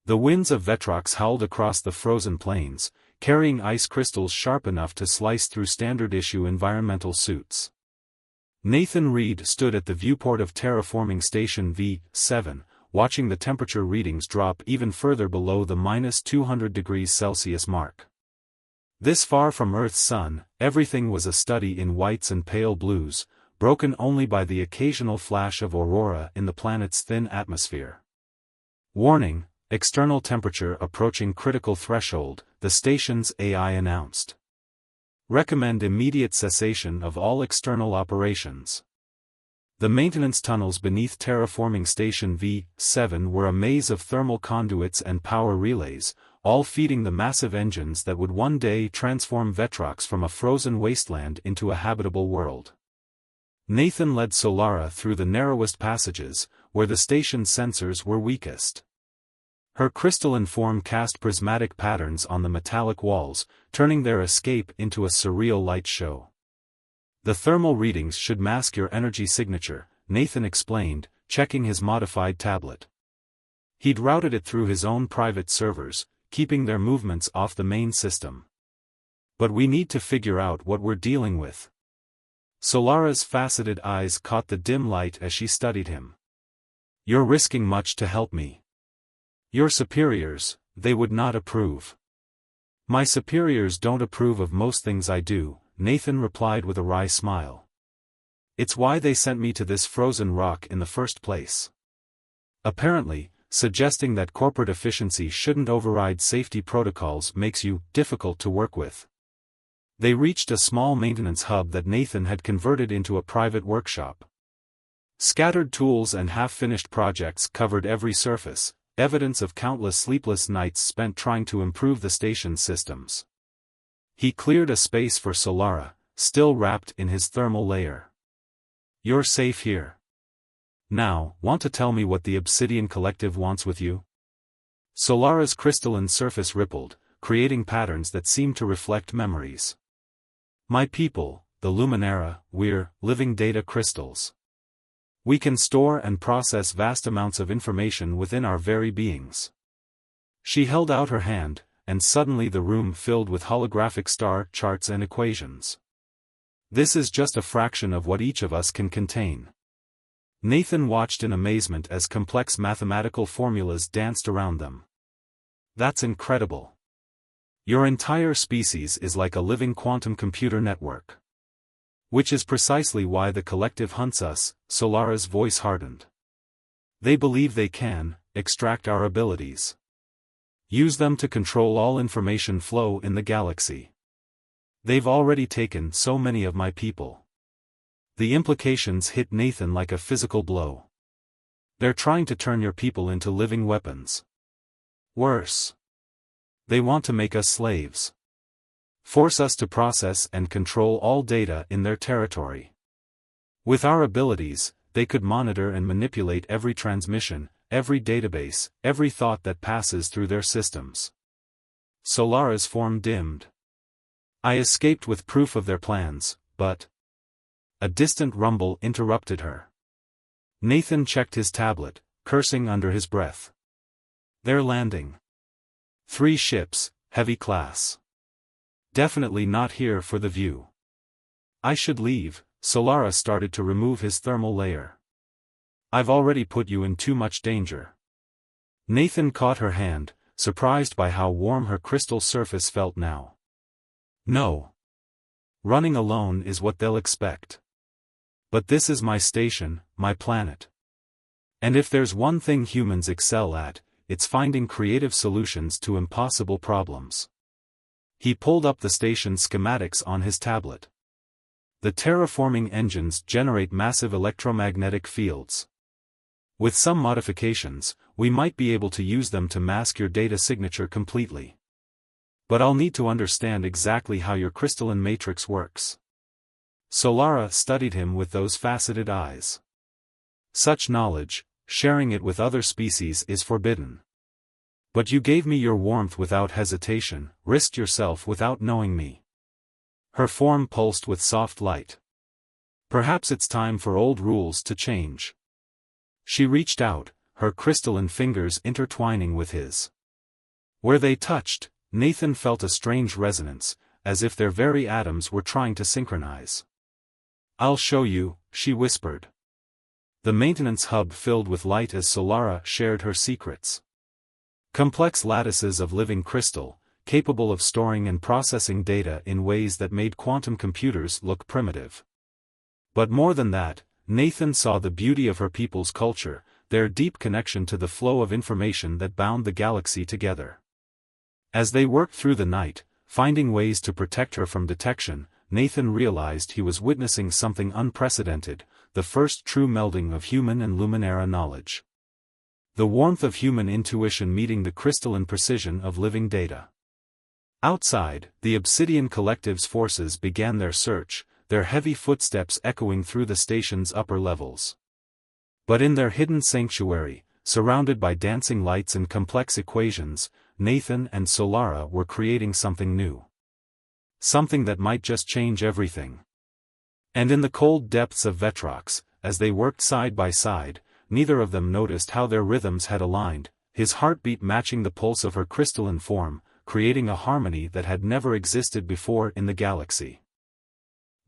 The winds of Vetrox howled across the frozen plains, carrying ice crystals sharp enough to slice through standard-issue environmental suits. Nathan Reed stood at the viewport of terraforming station V7, watching the temperature readings drop even further below the -200°C mark. This far from Earth's sun, everything was a study in whites and pale blues, broken only by the occasional flash of aurora in the planet's thin atmosphere. Warning: external temperature approaching critical threshold, the station's AI announced. Recommend immediate cessation of all external operations. The maintenance tunnels beneath terraforming station V7 were a maze of thermal conduits and power relays, all feeding the massive engines that would one day transform Vetrox from a frozen wasteland into a habitable world. Nathan led Solara through the narrowest passages, where the station's sensors were weakest. Her crystalline form cast prismatic patterns on the metallic walls, turning their escape into a surreal light show. The thermal readings should mask your energy signature, Nathan explained, checking his modified tablet. He'd routed it through his own private servers, keeping their movements off the main system. But we need to figure out what we're dealing with. Solara's faceted eyes caught the dim light as she studied him. You're risking much to help me. Your superiors, they would not approve. My superiors don't approve of most things I do, Nathan replied with a wry smile. It's why they sent me to this frozen rock in the first place. Apparently, suggesting that corporate efficiency shouldn't override safety protocols makes you difficult to work with. They reached a small maintenance hub that Nathan had converted into a private workshop. Scattered tools and half-finished projects covered every surface, evidence of countless sleepless nights spent trying to improve the station's systems. He cleared a space for Solara, still wrapped in his thermal layer. You're safe here. Now, want to tell me what the Obsidian Collective wants with you? Solara's crystalline surface rippled, creating patterns that seemed to reflect memories. My people, the Luminara, we're living data crystals. We can store and process vast amounts of information within our very beings. She held out her hand, and suddenly the room filled with holographic star charts and equations. This is just a fraction of what each of us can contain. Nathan watched in amazement as complex mathematical formulas danced around them. That's incredible. Your entire species is like a living quantum computer network. Which is precisely why the collective hunts us, Solara's voice hardened. They believe they can extract our abilities. Use them to control all information flow in the galaxy. They've already taken so many of my people. The implications hit Nathan like a physical blow. They're trying to turn your people into living weapons. Worse. They want to make us slaves. Force us to process and control all data in their territory. With our abilities, they could monitor and manipulate every transmission, every database, every thought that passes through their systems. Solara's form dimmed. I escaped with proof of their plans, but... A distant rumble interrupted her. Nathan checked his tablet, cursing under his breath. They're landing. 3 ships, heavy class. Definitely not here for the view. I should leave. Solara started to remove his thermal layer. I've already put you in too much danger. Nathan caught her hand, surprised by how warm her crystal surface felt now. No. Running alone is what they'll expect. But this is my station, my planet. And if there's one thing humans excel at, it's finding creative solutions to impossible problems. He pulled up the station schematics on his tablet. The terraforming engines generate massive electromagnetic fields. With some modifications, we might be able to use them to mask your data signature completely. But I'll need to understand exactly how your crystalline matrix works. Solara studied him with those faceted eyes. Such knowledge, sharing it with other species is forbidden. But you gave me your warmth without hesitation, risked yourself without knowing me. Her form pulsed with soft light. Perhaps it's time for old rules to change. She reached out, her crystalline fingers intertwining with his. Where they touched, Nathan felt a strange resonance, as if their very atoms were trying to synchronize. "I'll show you," she whispered. The maintenance hub filled with light as Solara shared her secrets. Complex lattices of living crystal, capable of storing and processing data in ways that made quantum computers look primitive. But more than that, Nathan saw the beauty of her people's culture, their deep connection to the flow of information that bound the galaxy together. As they worked through the night, finding ways to protect her from detection, Nathan realized he was witnessing something unprecedented, the first true melding of human and Luminara knowledge. The warmth of human intuition meeting the crystalline precision of living data. Outside, the Obsidian Collective's forces began their search, their heavy footsteps echoing through the station's upper levels. But in their hidden sanctuary, surrounded by dancing lights and complex equations, Nathan and Solara were creating something new. Something that might just change everything. And in the cold depths of Vetrox, as they worked side by side, neither of them noticed how their rhythms had aligned, his heartbeat matching the pulse of her crystalline form, creating a harmony that had never existed before in the galaxy.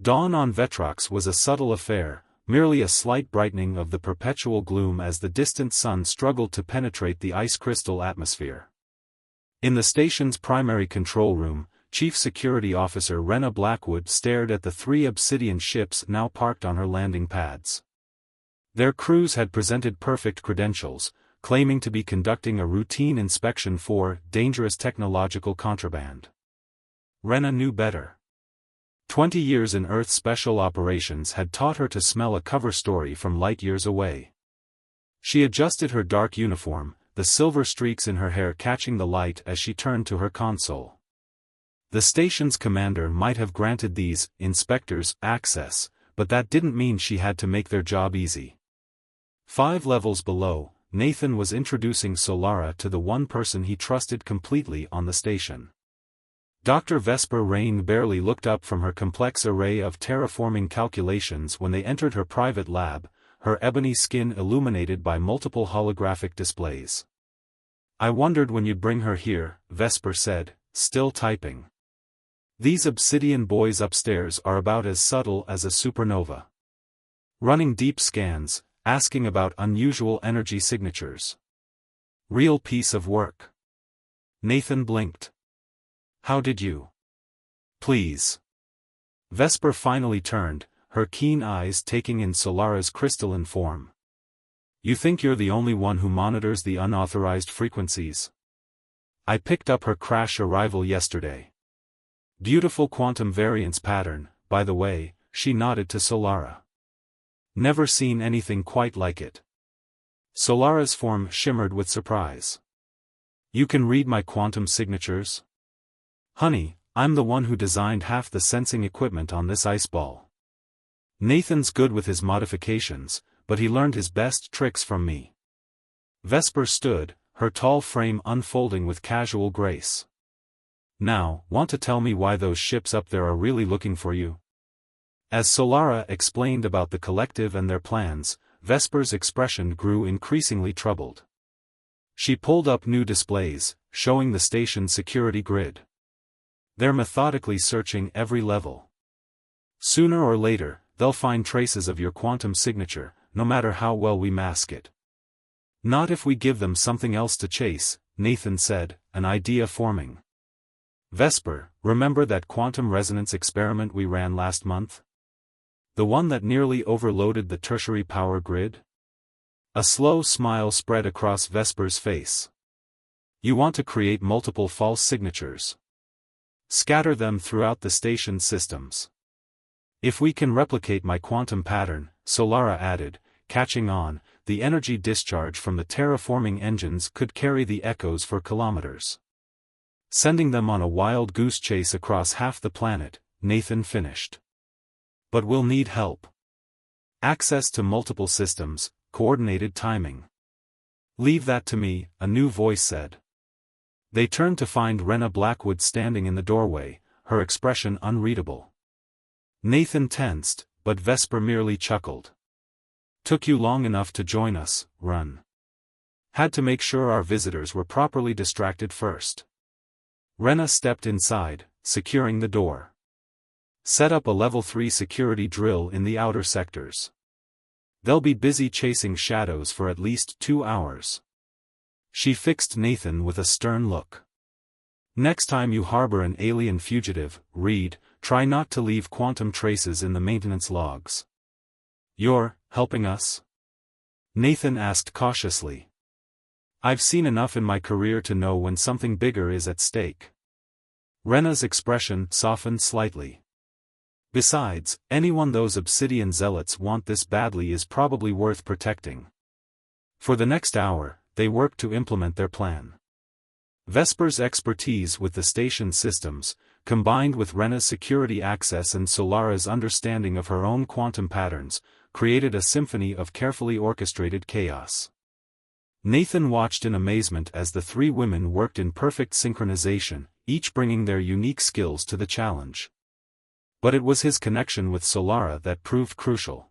Dawn on Vetrox was a subtle affair, merely a slight brightening of the perpetual gloom as the distant sun struggled to penetrate the ice crystal atmosphere. In the station's primary control room, Chief Security Officer Rena Blackwood stared at the 3 Obsidian ships now parked on her landing pads. Their crews had presented perfect credentials, claiming to be conducting a routine inspection for dangerous technological contraband. Rena knew better. 20 years in Earth Special Operations had taught her to smell a cover story from light years away. She adjusted her dark uniform, the silver streaks in her hair catching the light as she turned to her console. The station's commander might have granted these inspectors access, but that didn't mean she had to make their job easy. 5 levels below, Nathan was introducing Solara to the one person he trusted completely on the station. Dr. Vesper Rain barely looked up from her complex array of terraforming calculations when they entered her private lab, her ebony skin illuminated by multiple holographic displays. "I wondered when you'd bring her here," Vesper said, still typing. "These Obsidian boys upstairs are about as subtle as a supernova. Running deep scans, asking about unusual energy signatures. Real piece of work." Nathan blinked. "How did you? Please." Vesper finally turned, her keen eyes taking in Solara's crystalline form. "You think you're the only one who monitors the unauthorized frequencies? I picked up her crash arrival yesterday. Beautiful quantum variance pattern, by the way," she nodded to Solara. "Never seen anything quite like it." Solara's form shimmered with surprise. "You can read my quantum signatures? Honey, I'm the one who designed half the sensing equipment on this ice ball. Nathan's good with his modifications, but he learned his best tricks from me." Vesper stood, her tall frame unfolding with casual grace. "Now, want to tell me why those ships up there are really looking for you?" As Solara explained about the collective and their plans, Vesper's expression grew increasingly troubled. She pulled up new displays, showing the station's security grid. "They're methodically searching every level. Sooner or later, they'll find traces of your quantum signature, no matter how well we mask it." "Not if we give them something else to chase," Nathan said, an idea forming. "Vesper, remember that quantum resonance experiment we ran last month? The one that nearly overloaded the tertiary power grid?" A slow smile spread across Vesper's face. "You want to create multiple false signatures. Scatter them throughout the station systems. If we can replicate my quantum pattern," Solara added, catching on, "the energy discharge from the terraforming engines could carry the echoes for kilometers. Sending them on a wild goose chase across half the planet," Nathan finished. "But we'll need help. Access to multiple systems, coordinated timing." "Leave that to me," a new voice said. They turned to find Rena Blackwood standing in the doorway, her expression unreadable. Nathan tensed, but Vesper merely chuckled. "Took you long enough to join us, Run. Had to make sure our visitors were properly distracted first. Rena stepped inside, securing the door. Set up a level 3 security drill in the outer sectors. They'll be busy chasing shadows for at least 2 hours. She fixed Nathan with a stern look. Next time you harbor an alien fugitive, Reed, try not to leave quantum traces in the maintenance logs. You're helping us? Nathan asked cautiously. I've seen enough in my career to know when something bigger is at stake. Rena's expression softened slightly. Besides, anyone those obsidian zealots want this badly is probably worth protecting. For the next hour, they worked to implement their plan. Vesper's expertise with the station systems, combined with Rena's security access and Solara's understanding of her own quantum patterns, created a symphony of carefully orchestrated chaos. Nathan watched in amazement as the three women worked in perfect synchronization, each bringing their unique skills to the challenge. But it was his connection with Solara that proved crucial.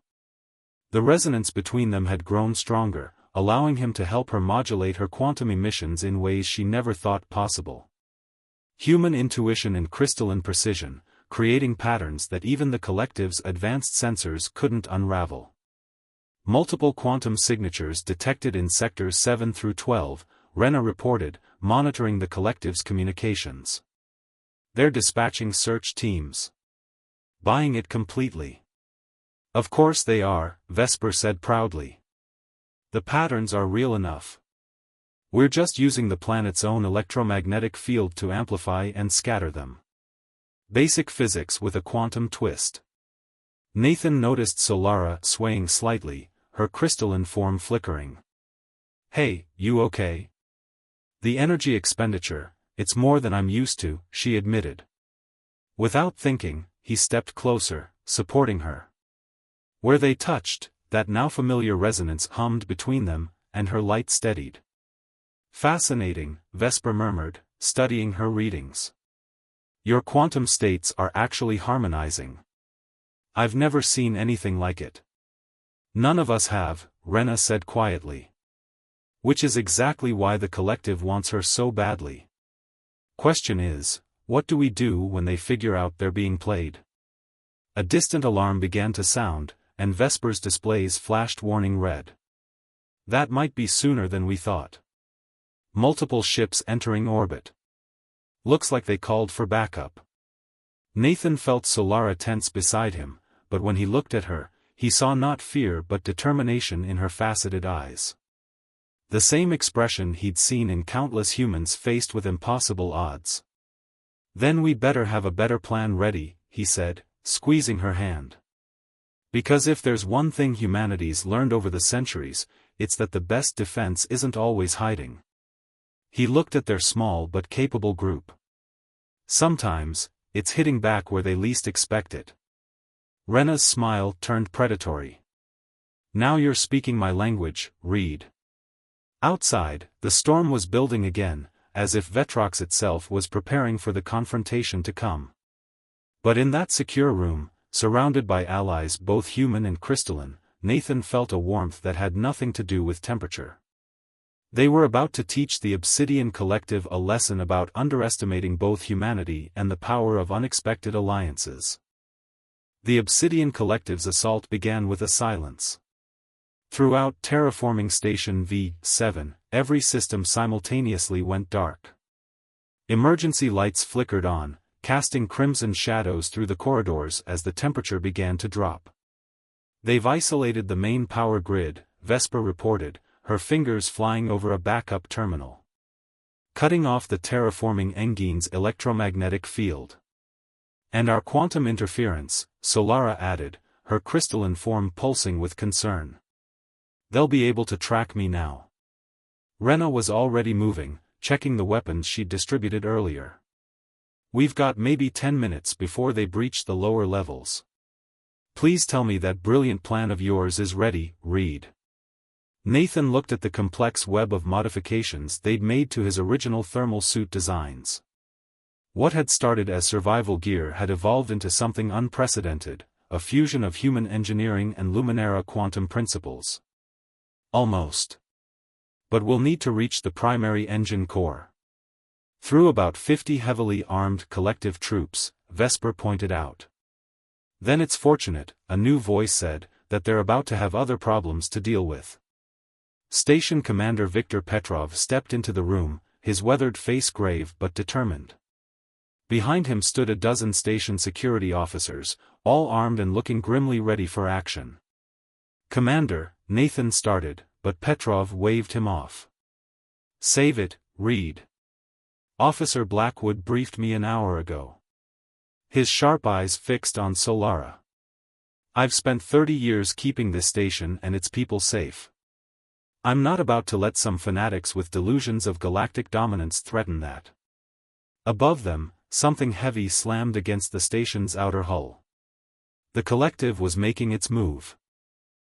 The resonance between them had grown stronger, allowing him to help her modulate her quantum emissions in ways she never thought possible. Human intuition and crystalline precision, creating patterns that even the collective's advanced sensors couldn't unravel. Multiple quantum signatures detected in sectors 7 through 12, Rena reported, monitoring the collective's communications. They're dispatching search teams. Buying it completely. Of course they are, Vesper said proudly. The patterns are real enough. We're just using the planet's own electromagnetic field to amplify and scatter them. Basic physics with a quantum twist. Nathan noticed Solara swaying slightly, her crystalline form flickering. Hey, you okay? The energy expenditure, it's more than I'm used to, she admitted. Without thinking, he stepped closer, supporting her. Where they touched, that now familiar resonance hummed between them, and her light steadied. Fascinating, Vesper murmured, studying her readings. Your quantum states are actually harmonizing. I've never seen anything like it. None of us have, Rena said quietly. Which is exactly why the collective wants her so badly. Question is, what do we do when they figure out they're being played? A distant alarm began to sound, and Vesper's displays flashed warning red. That might be sooner than we thought. Multiple ships entering orbit. Looks like they called for backup. Nathan felt Solara tense beside him, but when he looked at her, he saw not fear but determination in her faceted eyes. The same expression he'd seen in countless humans faced with impossible odds. Then we better have a better plan ready, he said, squeezing her hand. Because if there's one thing humanity's learned over the centuries, it's that the best defense isn't always hiding. He looked at their small but capable group. Sometimes, it's hitting back where they least expect it. Rena's smile turned predatory. Now you're speaking my language, Reed. Outside, the storm was building again, as if Vetrox itself was preparing for the confrontation to come. But in that secure room, surrounded by allies both human and crystalline, Nathan felt a warmth that had nothing to do with temperature. They were about to teach the Obsidian Collective a lesson about underestimating both humanity and the power of unexpected alliances. The Obsidian Collective's assault began with a silence. Throughout Terraforming Station V7, every system simultaneously went dark. Emergency lights flickered on, casting crimson shadows through the corridors as the temperature began to drop. They've isolated the main power grid, Vesper reported, her fingers flying over a backup terminal. Cutting off the terraforming Engine's electromagnetic field. And our quantum interference, Solara added, her crystalline form pulsing with concern. They'll be able to track me now. Rena was already moving, checking the weapons she'd distributed earlier. We've got maybe 10 minutes before they breach the lower levels. Please tell me that brilliant plan of yours is ready, Reed. Nathan looked at the complex web of modifications they'd made to his original thermal suit designs. What had started as survival gear had evolved into something unprecedented, a fusion of human engineering and Luminara quantum principles. Almost. But we'll need to reach the primary engine core. Through about 50 heavily armed collective troops, Vesper pointed out. Then it's fortunate, a new voice said, that they're about to have other problems to deal with. Station Commander Viktor Petrov stepped into the room, his weathered face grave but determined. Behind him stood a dozen station security officers, all armed and looking grimly ready for action. "Commander," Nathan started, but Petrov waved him off. "Save it, Reed. Officer Blackwood briefed me an hour ago." His sharp eyes fixed on Solara. "I've spent 30 years keeping this station and its people safe. I'm not about to let some fanatics with delusions of galactic dominance threaten that." Above them, something heavy slammed against the station's outer hull. The collective was making its move.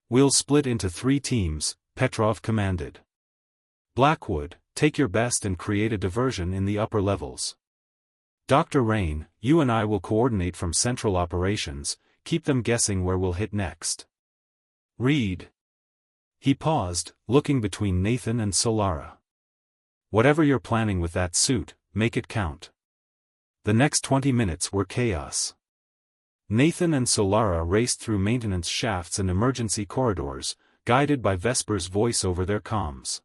"We'll split into 3 teams," Petrov commanded. "Blackwood, take your best and create a diversion in the upper levels. Dr. Rain, you and I will coordinate from central operations, keep them guessing where we'll hit next. Reed." He paused, looking between Nathan and Solara. "Whatever you're planning with that suit, make it count." The next 20 minutes were chaos. Nathan and Solara raced through maintenance shafts and emergency corridors, guided by Vesper's voice over their comms.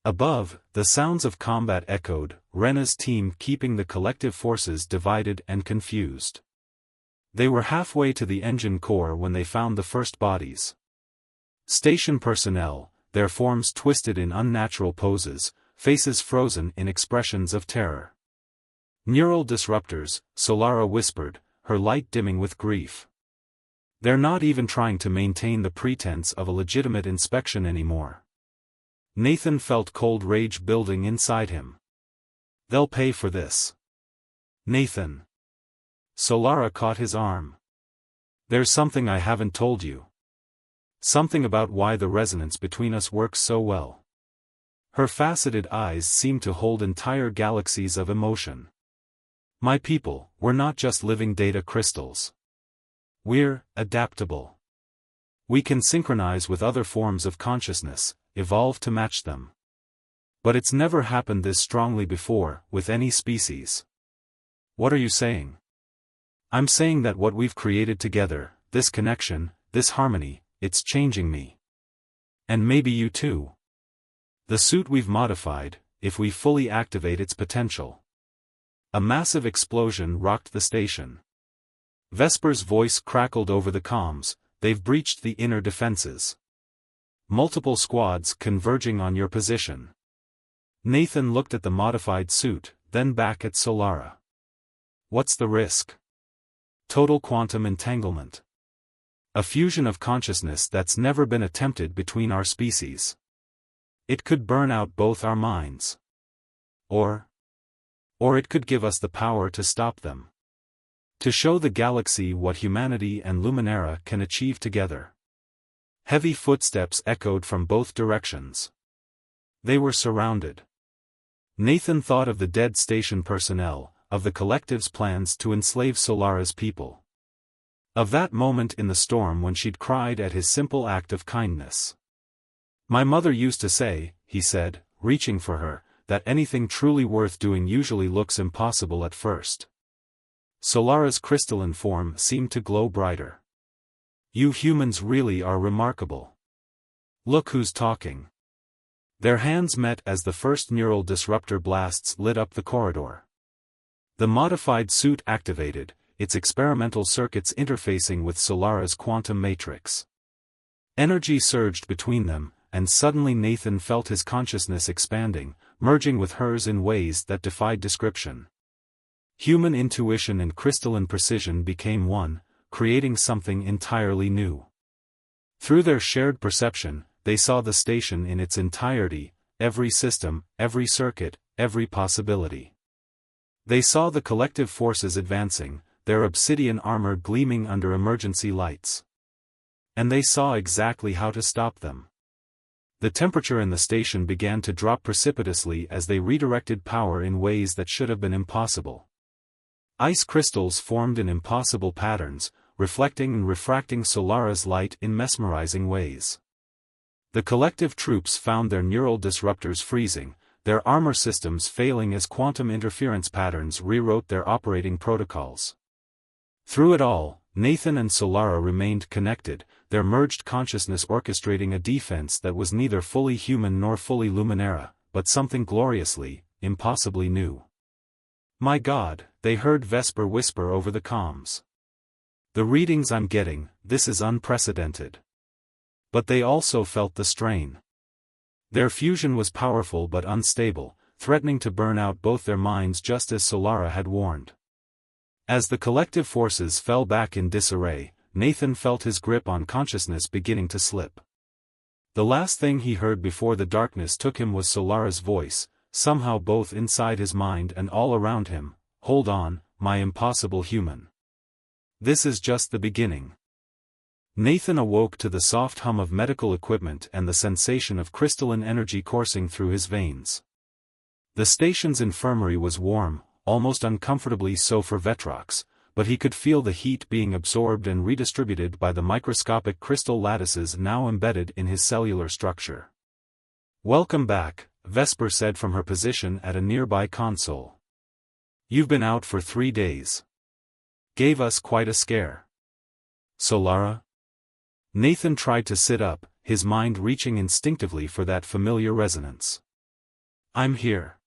Above, the sounds of combat echoed, Rena's team keeping the collective forces divided and confused. They were halfway to the engine core when they found the first bodies. Station personnel, their forms twisted in unnatural poses, faces frozen in expressions of terror. "Neural disruptors," Solara whispered, her light dimming with grief. "They're not even trying to maintain the pretense of a legitimate inspection anymore." Nathan felt cold rage building inside him. "They'll pay for this." "Nathan." Solara caught his arm. "There's something I haven't told you. Something about why the resonance between us works so well." Her faceted eyes seemed to hold entire galaxies of emotion. "My people, we're not just living data crystals. We're adaptable. We can synchronize with other forms of consciousness, evolve to match them. But it's never happened this strongly before, with any species." "What are you saying?" "I'm saying that what we've created together, this connection, this harmony, it's changing me. And maybe you too. The suit we've modified, if we fully activate its potential." A massive explosion rocked the station. Vesper's voice crackled over the comms, "They've breached the inner defenses. Multiple squads converging on your position." Nathan looked at the modified suit, then back at Solara. "What's the risk?" "Total quantum entanglement. A fusion of consciousness that's never been attempted between our species. It could burn out both our minds. Or it could give us the power to stop them. To show the galaxy what humanity and Luminera can achieve together." Heavy footsteps echoed from both directions. They were surrounded. Nathan thought of the dead station personnel, of the collective's plans to enslave Solara's people. Of that moment in the storm when she'd cried at his simple act of kindness. "My mother used to say," he said, reaching for her, "that anything truly worth doing usually looks impossible at first." Solara's crystalline form seemed to glow brighter. "You humans really are remarkable. Look who's talking." Their hands met as the first neural disruptor blasts lit up the corridor. The modified suit activated, its experimental circuits interfacing with Solara's quantum matrix. Energy surged between them, and suddenly Nathan felt his consciousness expanding, merging with hers in ways that defied description. Human intuition and crystalline precision became one, creating something entirely new. Through their shared perception, they saw the station in its entirety, every system, every circuit, every possibility. They saw the collective forces advancing, their obsidian armor gleaming under emergency lights. And they saw exactly how to stop them. The temperature in the station began to drop precipitously as they redirected power in ways that should have been impossible. Ice crystals formed in impossible patterns, reflecting and refracting Solara's light in mesmerizing ways. The collective troops found their neural disruptors freezing, their armor systems failing as quantum interference patterns rewrote their operating protocols. Through it all, Nathan and Solara remained connected, their merged consciousness orchestrating a defense that was neither fully human nor fully Luminara, but something gloriously, impossibly new. "My God," they heard Vesper whisper over the comms. "The readings I'm getting, this is unprecedented." But they also felt the strain. Their fusion was powerful but unstable, threatening to burn out both their minds just as Solara had warned. As the collective forces fell back in disarray, Nathan felt his grip on consciousness beginning to slip. The last thing he heard before the darkness took him was Solara's voice, somehow both inside his mind and all around him. "Hold on, my impossible human. This is just the beginning." Nathan awoke to the soft hum of medical equipment and the sensation of crystalline energy coursing through his veins. The station's infirmary was warm, almost uncomfortably so for Vetrox, but he could feel the heat being absorbed and redistributed by the microscopic crystal lattices now embedded in his cellular structure. "Welcome back," Vesper said from her position at a nearby console. "You've been out for 3 days. Gave us quite a scare." "Solara?" Nathan tried to sit up, his mind reaching instinctively for that familiar resonance. "I'm here."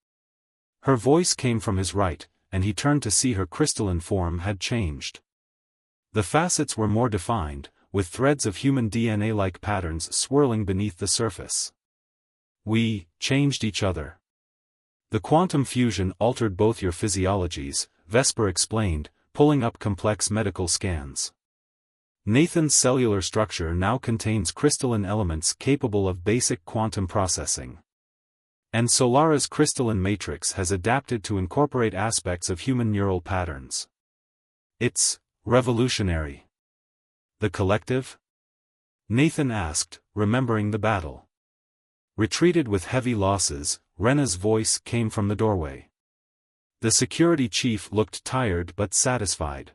Her voice came from his right, and he turned to see her crystalline form had changed. The facets were more defined, with threads of human DNA-like patterns swirling beneath the surface. "We changed each other. The quantum fusion altered both your physiologies," Vesper explained, pulling up complex medical scans. "Nathan's cellular structure now contains crystalline elements capable of basic quantum processing. And Solara's crystalline matrix has adapted to incorporate aspects of human neural patterns. It's revolutionary." "The collective?" Nathan asked, remembering the battle. Retreated with heavy losses, Rena's voice came from the doorway. The security chief looked tired but satisfied.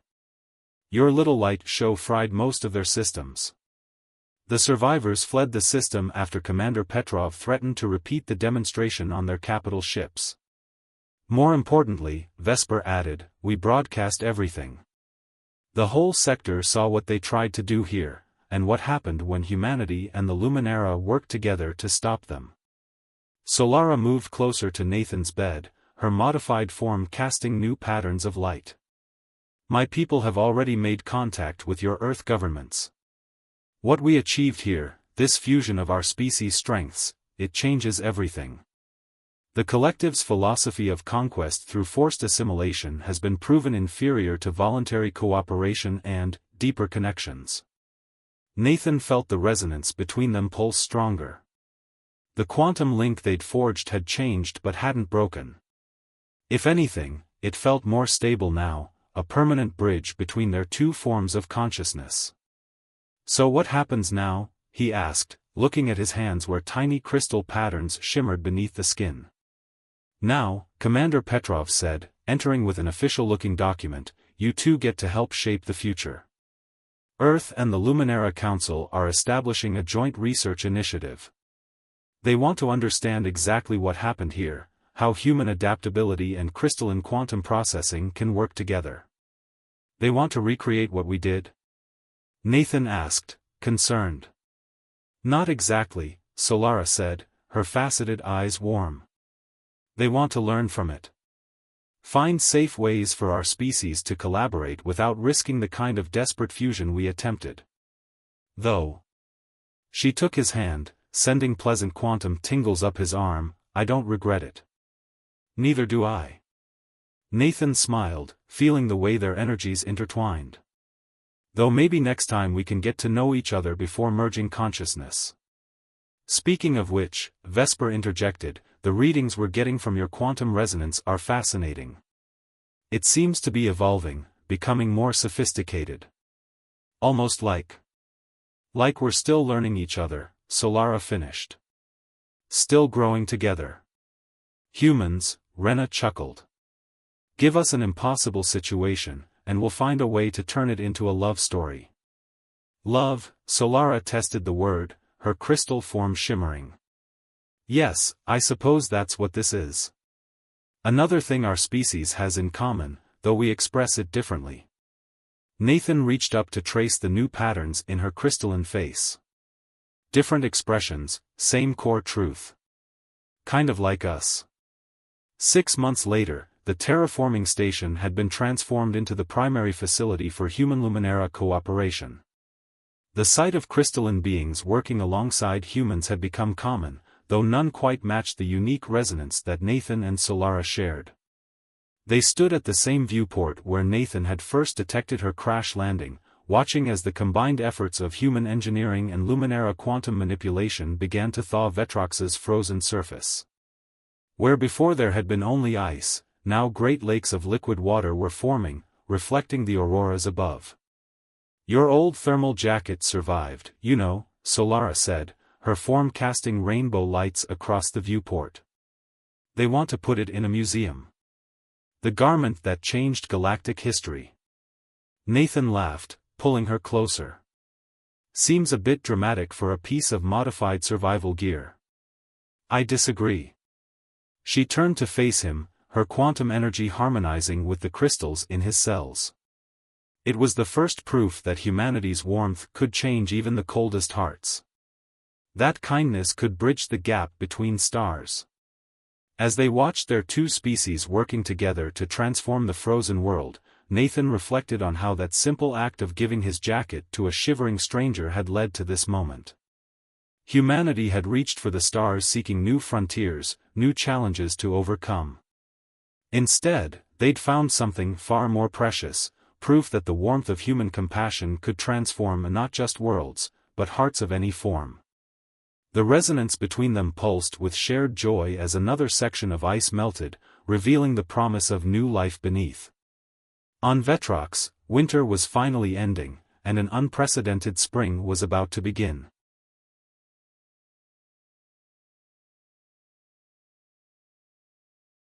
"Your little light show fried most of their systems. The survivors fled the system after Commander Petrov threatened to repeat the demonstration on their capital ships. More importantly," Vesper added, "we broadcast everything. The whole sector saw what they tried to do here, and what happened when humanity and the Luminara worked together to stop them." Solara moved closer to Nathan's bed, her modified form casting new patterns of light. "My people have already made contact with your Earth governments. What we achieved here, this fusion of our species' strengths, it changes everything. The collective's philosophy of conquest through forced assimilation has been proven inferior to voluntary cooperation and deeper connections." Nathan felt the resonance between them pulse stronger. The quantum link they'd forged had changed but hadn't broken. If anything, it felt more stable now, a permanent bridge between their two forms of consciousness. "So what happens now?" he asked, looking at his hands where tiny crystal patterns shimmered beneath the skin. "Now," Commander Petrov said, entering with an official-looking document, "you two get to help shape the future. Earth and the Luminara Council are establishing a joint research initiative. They want to understand exactly what happened here, how human adaptability and crystalline quantum processing can work together." "They want to recreate what we did?" Nathan asked, concerned. "Not exactly," Solara said, her faceted eyes warm. "They want to learn from it. Find safe ways for our species to collaborate without risking the kind of desperate fusion we attempted. Though." She took his hand, sending pleasant quantum tingles up his arm. "I don't regret it." "Neither do I." Nathan smiled, feeling the way their energies intertwined. "Though maybe next time we can get to know each other before merging consciousness." "Speaking of which," Vesper interjected, "the readings we're getting from your quantum resonance are fascinating. It seems to be evolving, becoming more sophisticated. Almost like we're still learning each other," Solara finished. "Still growing together." "Humans," Rena chuckled. "Give us an impossible situation, and we'll find a way to turn it into a love story." "Love," Solara tested the word, her crystal form shimmering. Yes, I suppose that's what this is. Another thing our species has in common, though we express it differently. Nathan reached up to trace the new patterns in her crystalline face. Different expressions, same core truth. Kind of like us. 6 months later, the terraforming station had been transformed into the primary facility for human-Luminera cooperation. The sight of crystalline beings working alongside humans had become common, though none quite matched the unique resonance that Nathan and Solara shared. They stood at the same viewport where Nathan had first detected her crash landing, watching as the combined efforts of human engineering and Luminera quantum manipulation began to thaw Vetrox's frozen surface. Where before there had been only ice, now great lakes of liquid water were forming, reflecting the auroras above. "Your old thermal jacket survived, you know," Solara said, her form casting rainbow lights across the viewport. "They want to put it in a museum. The garment that changed galactic history." Nathan laughed, pulling her closer. "Seems a bit dramatic for a piece of modified survival gear." "I disagree." She turned to face him, her quantum energy harmonizing with the crystals in his cells. It was the first proof that humanity's warmth could change even the coldest hearts. That kindness could bridge the gap between stars. As they watched their two species working together to transform the frozen world, Nathan reflected on how that simple act of giving his jacket to a shivering stranger had led to this moment. Humanity had reached for the stars seeking new frontiers, new challenges to overcome. Instead, they'd found something far more precious, proof that the warmth of human compassion could transform not just worlds, but hearts of any form. The resonance between them pulsed with shared joy as another section of ice melted, revealing the promise of new life beneath. On Vetrox, winter was finally ending, and an unprecedented spring was about to begin.